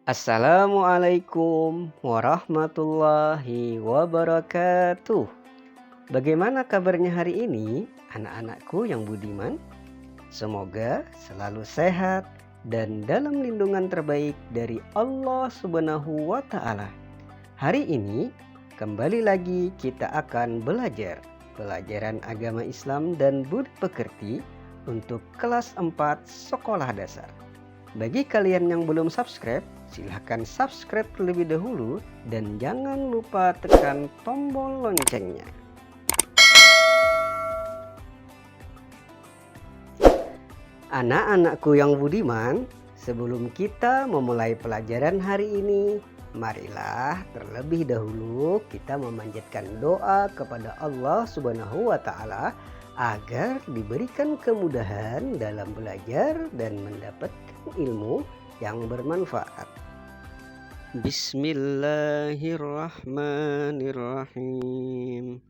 Assalamualaikum warahmatullahi wabarakatuh. Bagaimana kabarnya hari ini, anak-anakku yang budiman? Semoga selalu sehat dan dalam lindungan terbaik dari Allah Subhanahu wa Ta'ala. Hari ini, kembali lagi kita akan belajar pelajaran agama Islam dan budi pekerti untuk kelas 4 sekolah dasar. Bagi kalian yang belum subscribe, silahkan subscribe terlebih dahulu dan jangan lupa tekan tombol loncengnya. Anak-anakku yang budiman, sebelum kita memulai pelajaran hari ini, marilah terlebih dahulu kita memanjatkan doa kepada Allah Subhanahu wa Ta'ala agar diberikan kemudahan dalam belajar dan mendapatkan ilmu yang bermanfaat. Bismillahirrahmanirrahim.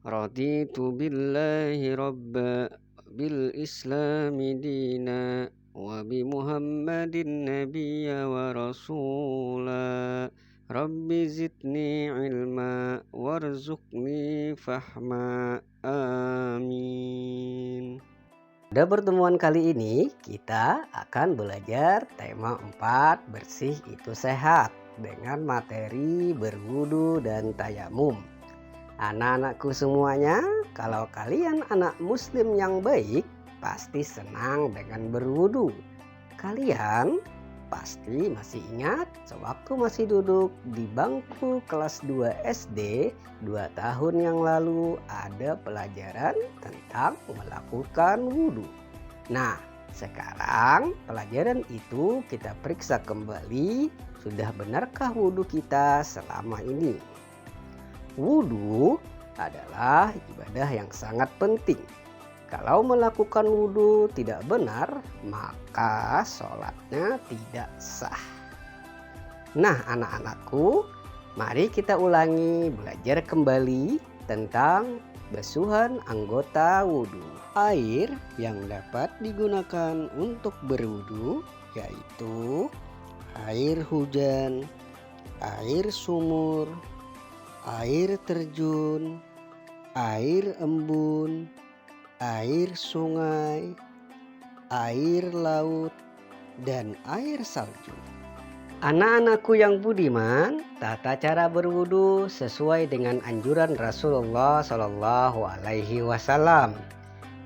Raditu billahi rabba bil islami dina wa bi muhammadin nabiyya wa rasula. Rabbi zidni ilma warzuqni fahma. Amin. Pada pertemuan kali ini kita akan belajar tema 4 bersih itu sehat dengan materi berwudu dan tayamum. Anak-anakku semuanya, kalau kalian anak muslim yang baik pasti senang dengan berwudu. Kalian pasti masih ingat sewaktu masih duduk di bangku kelas 2 SD 2 tahun yang lalu ada pelajaran tentang melakukan wudhu. Nah, sekarang pelajaran itu kita periksa kembali, sudah benarkah wudhu kita selama ini? Wudhu adalah ibadah yang sangat penting. Kalau melakukan wudhu tidak benar, maka sholatnya tidak sah. Nah, anak-anakku, mari kita ulangi belajar kembali tentang basuhan anggota wudhu. Air yang dapat digunakan untuk berwudhu yaitu air hujan, air sumur, air terjun, air embun, air sungai, air laut, dan air salju. Anak-anakku yang budiman, tata cara berwudu sesuai dengan anjuran Rasulullah Shallallahu Alaihi Wasallam.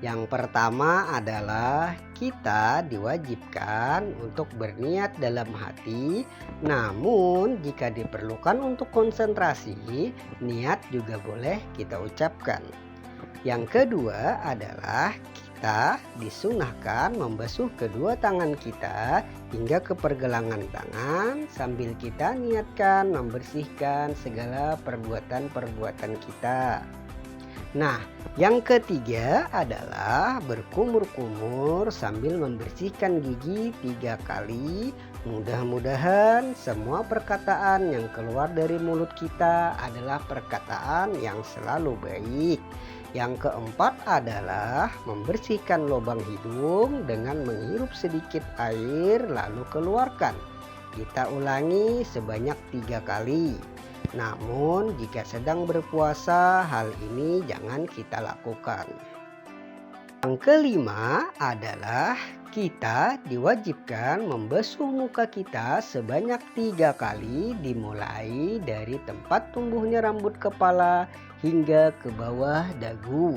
Yang pertama adalah kita diwajibkan untuk berniat dalam hati, namun jika diperlukan untuk konsentrasi, niat juga boleh kita ucapkan. Yang kedua adalah kita disunahkan membasuh kedua tangan kita hingga ke pergelangan tangan sambil kita niatkan membersihkan segala perbuatan-perbuatan kita. Nah, yang ketiga adalah berkumur-kumur sambil membersihkan gigi 3 kali. Mudah-mudahan semua perkataan yang keluar dari mulut kita adalah perkataan yang selalu baik. Yang keempat adalah membersihkan lubang hidung dengan menghirup sedikit air lalu keluarkan. Kita ulangi sebanyak 3 kali. Namun jika sedang berpuasa, hal ini jangan kita lakukan. Yang kelima adalah kita diwajibkan membasuh muka kita sebanyak 3 kali, dimulai dari tempat tumbuhnya rambut kepala hingga ke bawah dagu.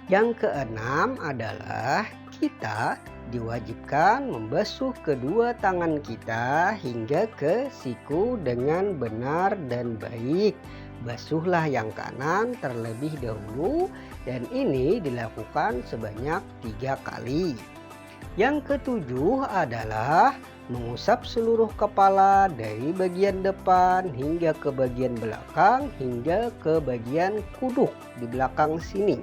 Yang keenam adalah kita diwajibkan membasuh kedua tangan kita hingga ke siku dengan benar dan baik. Basuhlah yang kanan terlebih dahulu dan ini dilakukan sebanyak 3 kali. Yang ketujuh adalah mengusap seluruh kepala dari bagian depan hingga ke bagian belakang hingga ke bagian kuduk di belakang sini.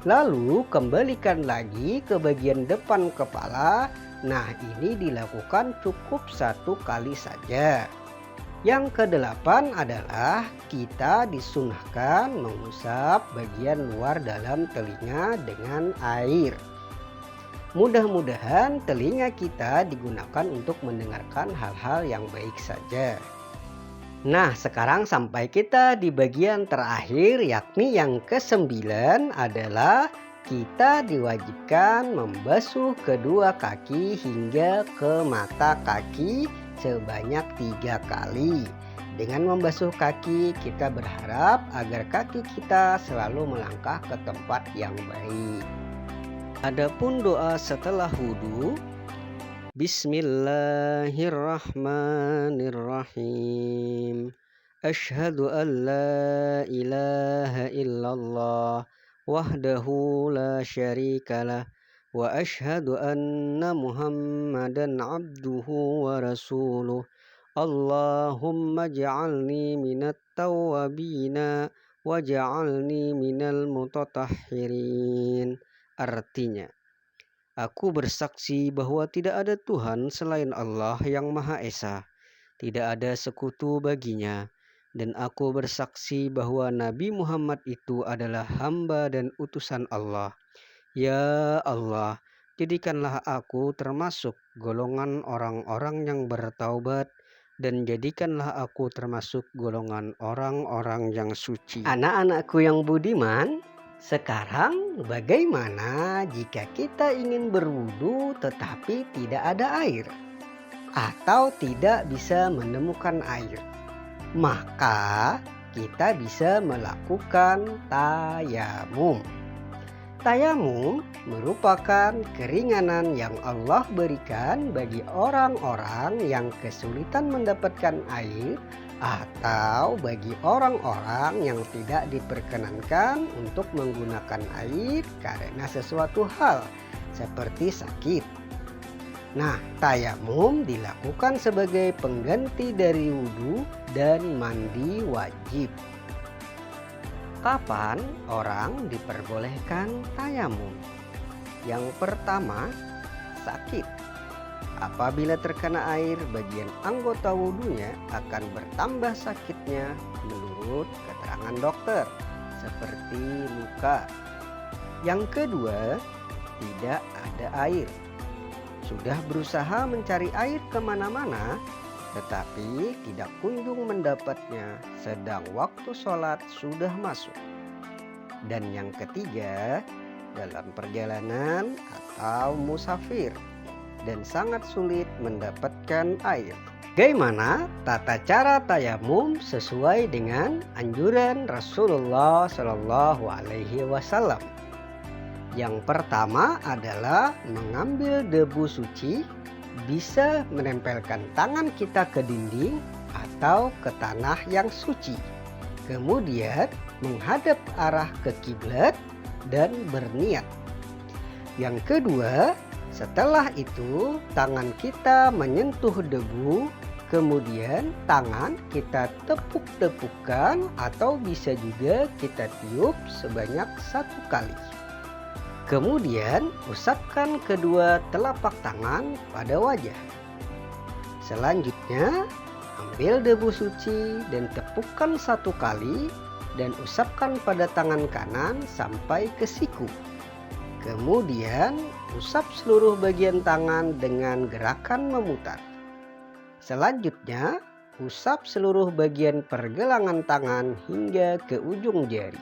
Lalu kembalikan lagi ke bagian depan kepala. Nah, ini dilakukan cukup 1 kali saja. Yang kedelapan adalah kita disunahkan mengusap bagian luar dalam telinga dengan air. Mudah-mudahan telinga kita digunakan untuk mendengarkan hal-hal yang baik saja. Nah, sekarang sampai kita di bagian terakhir, yakni yang ke-9 adalah kita diwajibkan membasuh kedua kaki hingga ke mata kaki sebanyak 3 kali. Dengan membasuh kaki, kita berharap agar kaki kita selalu melangkah ke tempat yang baik. Adapun doa setelah wudhu, Bismillahirrahmanirrahim. Asyhadu an la ilaha illallah wahdahu la syarikalah wa asyhadu anna Muhammadan abduhu wa rasuluh. Allahumma ja'alni minat tawwabina wa ja'alni minal mutatahhirin. Artinya, aku bersaksi bahwa tidak ada Tuhan selain Allah yang Maha Esa, tidak ada sekutu baginya, dan aku bersaksi bahwa Nabi Muhammad itu adalah hamba dan utusan Allah. Ya Allah, jadikanlah aku termasuk golongan orang-orang yang bertaubat, dan jadikanlah aku termasuk golongan orang-orang yang suci. Anak-anakku yang budiman, sekarang bagaimana jika kita ingin berwudu tetapi tidak ada air atau tidak bisa menemukan air? Maka kita bisa melakukan tayamum. Tayamum merupakan keringanan yang Allah berikan bagi orang-orang yang kesulitan mendapatkan air atau bagi orang-orang yang tidak diperkenankan untuk menggunakan air karena sesuatu hal seperti sakit. Nah, tayamum dilakukan sebagai pengganti dari wudhu dan mandi wajib. Kapan orang diperbolehkan tayamum? Yang pertama, sakit. Apabila terkena air, bagian anggota wudhunya akan bertambah sakitnya menurut keterangan dokter, seperti luka. Yang kedua, tidak ada air. Sudah berusaha mencari air kemana-mana, tetapi tidak kunjung mendapatnya, sedang waktu sholat sudah masuk. Dan yang ketiga, dalam perjalanan atau musafir dan sangat sulit mendapatkan air. Bagaimana tata cara tayamum sesuai dengan anjuran Rasulullah Shallallahu Alaihi Wasallam? Yang pertama adalah mengambil debu suci, bisa menempelkan tangan kita ke dinding atau ke tanah yang suci. Kemudian menghadap arah ke kiblat dan berniat. Yang kedua, setelah itu tangan kita menyentuh debu, kemudian tangan kita tepuk-tepukkan atau bisa juga kita tiup sebanyak 1 kali. Kemudian usapkan kedua telapak tangan pada wajah. Selanjutnya ambil debu suci dan tepukkan 1 kali dan usapkan pada tangan kanan sampai ke siku. Kemudian usap seluruh bagian tangan dengan gerakan memutar. Selanjutnya usap seluruh bagian pergelangan tangan hingga ke ujung jari.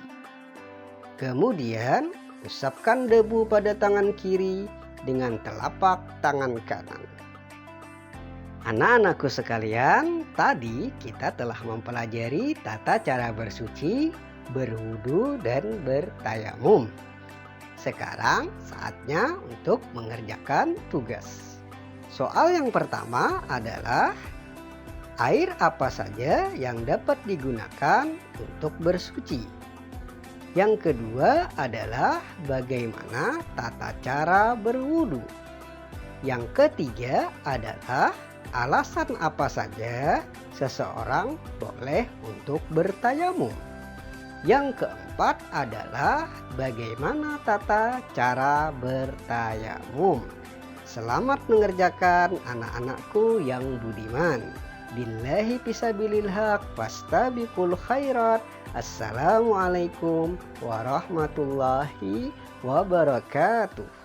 Kemudian usapkan debu pada tangan kiri dengan telapak tangan kanan. Anak-anakku sekalian, tadi kita telah mempelajari tata cara bersuci, berwudu, dan bertayamum. Sekarang saatnya untuk mengerjakan tugas. Soal yang pertama adalah air apa saja yang dapat digunakan untuk bersuci. Yang kedua adalah bagaimana tata cara berwudu. Yang ketiga adalah alasan apa saja seseorang boleh untuk bertayamum. Yang keempat adalah bagaimana tata cara bertayamum. Selamat mengerjakan anak-anakku yang budiman. Billahi fisabilil haq fastabiqul khairat. Assalamualaikum warahmatullahi wabarakatuh.